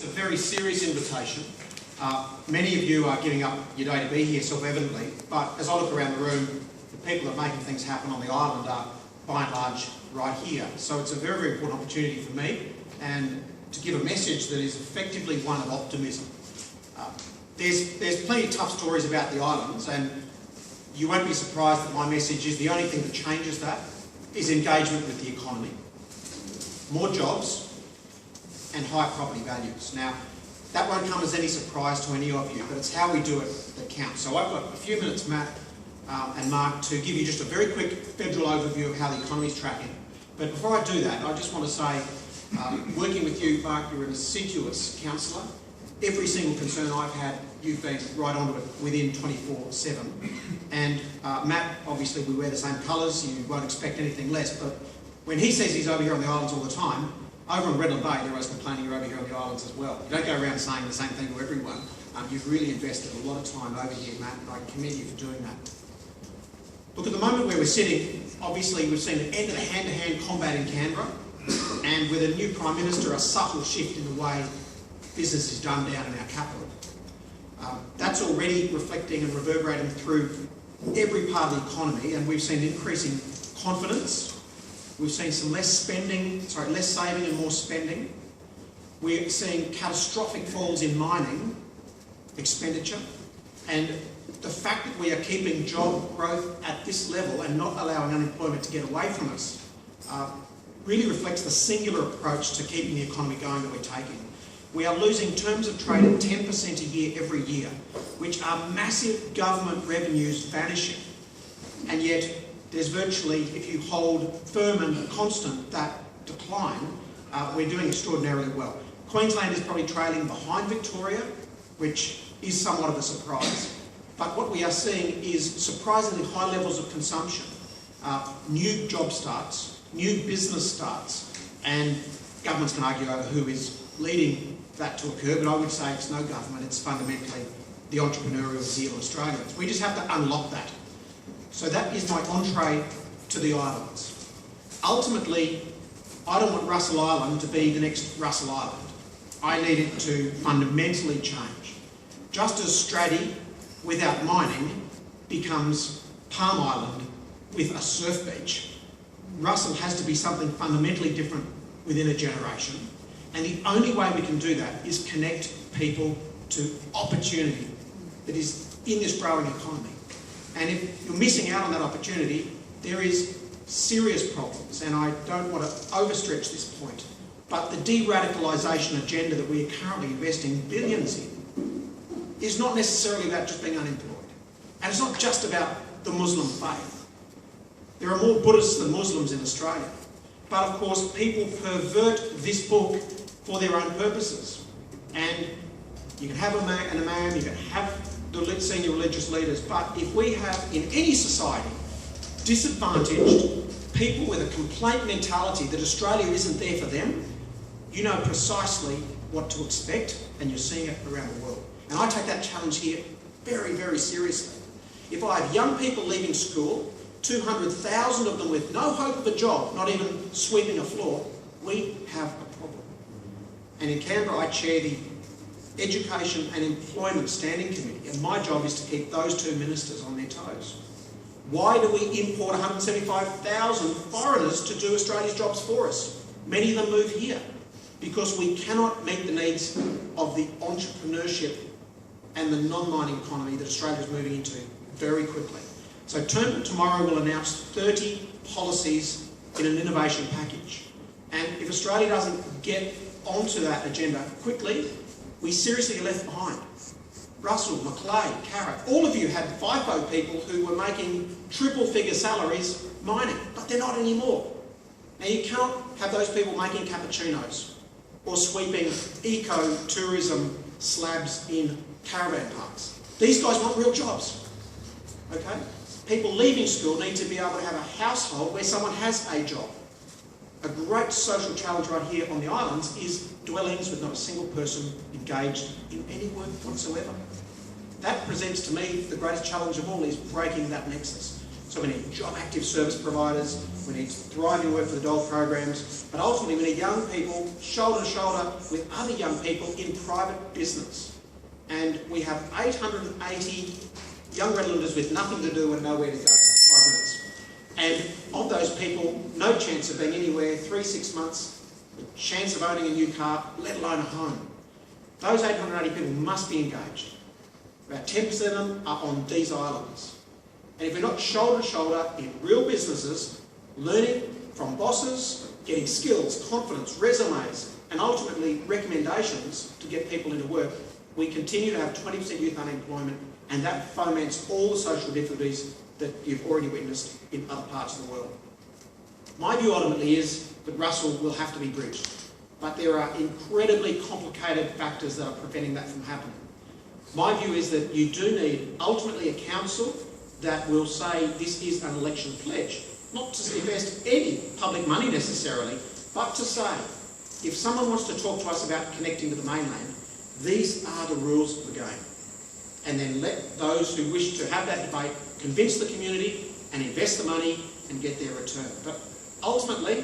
a very serious invitation. Many of you are giving up your day to be here, self-evidently, but as I look around the room, the people that are making things happen on the island are, by and large, right here. So it's a very, very important opportunity for me and to give a message that is effectively one of optimism. There's plenty of tough stories about the islands, and you won't be surprised that my message is the only thing that changes that is engagement with the economy. More jobs and high property values. Now, that won't come as any surprise to any of you, but it's how we do it that counts. So I've got a few minutes, Matt and Mark, to give you just a very quick federal overview of how the economy's tracking. But before I do that, I just want to say, working with you, Mark, you're an assiduous counsellor. Every single concern I've had, you've been right onto it within 24/7. And Matt, obviously we wear the same colours, you won't expect anything less, but when he says he's over here on the islands all the time, over in Redland Bay, they're always complaining you're over here on the islands as well. You don't go around saying the same thing to everyone. You've really invested a lot of time over here, Matt, and I commend you for doing that. Look, at the moment where we're sitting, obviously we've seen the end of the hand-to-hand combat in Canberra, and with a new Prime Minister, a subtle shift in the way business is done down in our capital. That's already reflecting and reverberating through every part of the economy, and we've seen increasing confidence. We've seen some less saving and more spending. We're seeing catastrophic falls in mining expenditure, and the fact that we are keeping job growth at this level and not allowing unemployment to get away from us really reflects the singular approach to keeping the economy going that we're taking. We are losing terms of trade at 10% a year every year, which are massive government revenues vanishing, and yet there's virtually, if you hold firm and constant that decline, we're doing extraordinarily well. Queensland is probably trailing behind Victoria, which is somewhat of a surprise. But what we are seeing is surprisingly high levels of consumption, new job starts, new business starts, and governments can argue over who is leading that to occur, but I would say it's no government, it's fundamentally the entrepreneurial zeal of Australians. We just have to unlock that. So that is my entree to the islands. Ultimately, I don't want Russell Island to be the next Russell Island. I need it to fundamentally change. Just as Straddie without mining becomes Palm Island with a surf beach, Russell has to be something fundamentally different within a generation. And the only way we can do that is connect people to opportunity that is in this growing economy. And if you're missing out on that opportunity, there is serious problems, and I don't want to overstretch this point, but the de-radicalisation agenda that we are currently investing billions in is not necessarily about just being unemployed. And it's not just about the Muslim faith. There are more Buddhists than Muslims in Australia. But of course, people pervert this book for their own purposes. And you can have an imam, you can have the senior religious leaders, but if we have in any society disadvantaged people with a complaint mentality that Australia isn't there for them, you know precisely what to expect, and you're seeing it around the world. And I take that challenge here very, very seriously. If I have young people leaving school, 200,000 of them with no hope of a job, not even sweeping a floor, we have a problem. And in Canberra, I chair the Education and Employment Standing Committee, and my job is to keep those two ministers on their toes. Why do we import 175,000 foreigners to do Australia's jobs for us? Many of them move here because we cannot meet the needs of the entrepreneurship and the non-mining economy that Australia is moving into very quickly. So tomorrow we'll announce 30 policies in an innovation package. And if Australia doesn't get onto that agenda quickly, we seriously are left behind. Russell, Macleay, Carrick, all of you had FIFO people who were making triple-figure salaries mining, but they're not anymore. Now you cannot have those people making cappuccinos or sweeping eco-tourism slabs in caravan parks. These guys want real jobs, okay? People leaving school need to be able to have a household where someone has a job. A great social challenge right here on the islands is dwellings with not a single person engaged in any work whatsoever. That presents to me the greatest challenge of all, is breaking that nexus. So we need job active service providers, We need thriving work for the dog programs, but ultimately we need young people shoulder to shoulder with other young people in private business. And we have 880 young Redlanders with nothing to do and nowhere to go. 5 minutes. And of those people, no chance of being anywhere 3-6 months, chance of owning a new car, let alone a home. Those 880 people must be engaged. About 10% of them are on these islands. And if we're not shoulder to shoulder in real businesses, learning from bosses, getting skills, confidence, resumes, and ultimately recommendations to get people into work, we continue to have 20% youth unemployment, and that foments all the social difficulties that you've already witnessed in other parts of the world. My view ultimately is that Russell will have to be bridged, but there are incredibly complicated factors that are preventing that from happening. My view is that you do need ultimately a council that will say this is an election pledge, not to invest any public money necessarily, but to say if someone wants to talk to us about connecting to the mainland, these are the rules of the game. And then let those who wish to have that debate convince the community and invest the money and get their return. But ultimately,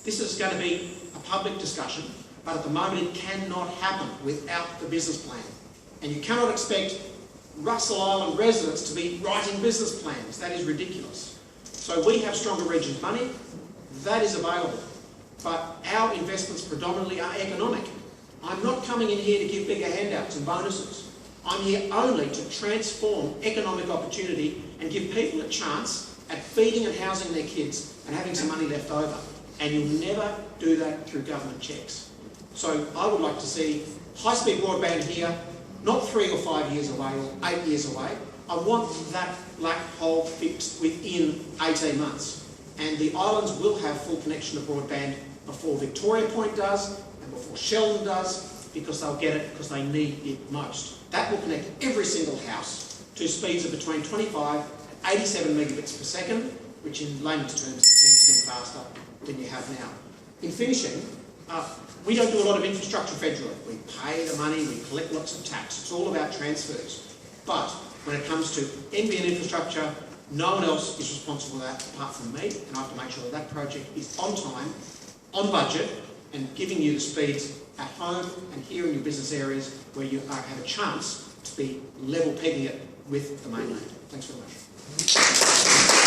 this is going to be a public discussion, but at the moment it cannot happen without the business plan. And you cannot expect Russell Island residents to be writing business plans. That is ridiculous. So we have Stronger Regions money, that is available. But our investments predominantly are economic. I'm not coming in here to give bigger handouts and bonuses. I'm here only to transform economic opportunity and give people a chance at feeding and housing their kids and having some money left over. And you'll never do that through government checks. So I would like to see high-speed broadband here, not 3 or 5 years away or 8 years away. I want that black hole fixed within 18 months. And the islands will have full connection to broadband before Victoria Point does and before Sheldon does, because they'll get it because they need it most. That will connect every single house to speeds of between 25 and 87 megabits per second, which in layman's terms is 10% faster than you have now. In finishing, we don't do a lot of infrastructure federally. We pay the money, we collect lots of tax. It's all about transfers. But when it comes to NBN infrastructure, no one else is responsible for that apart from me, and I have to make sure that that project is on time, on budget, and giving you the speeds at home and here in your business areas where you have a chance to be level pegging it with the mainland. Thanks very much.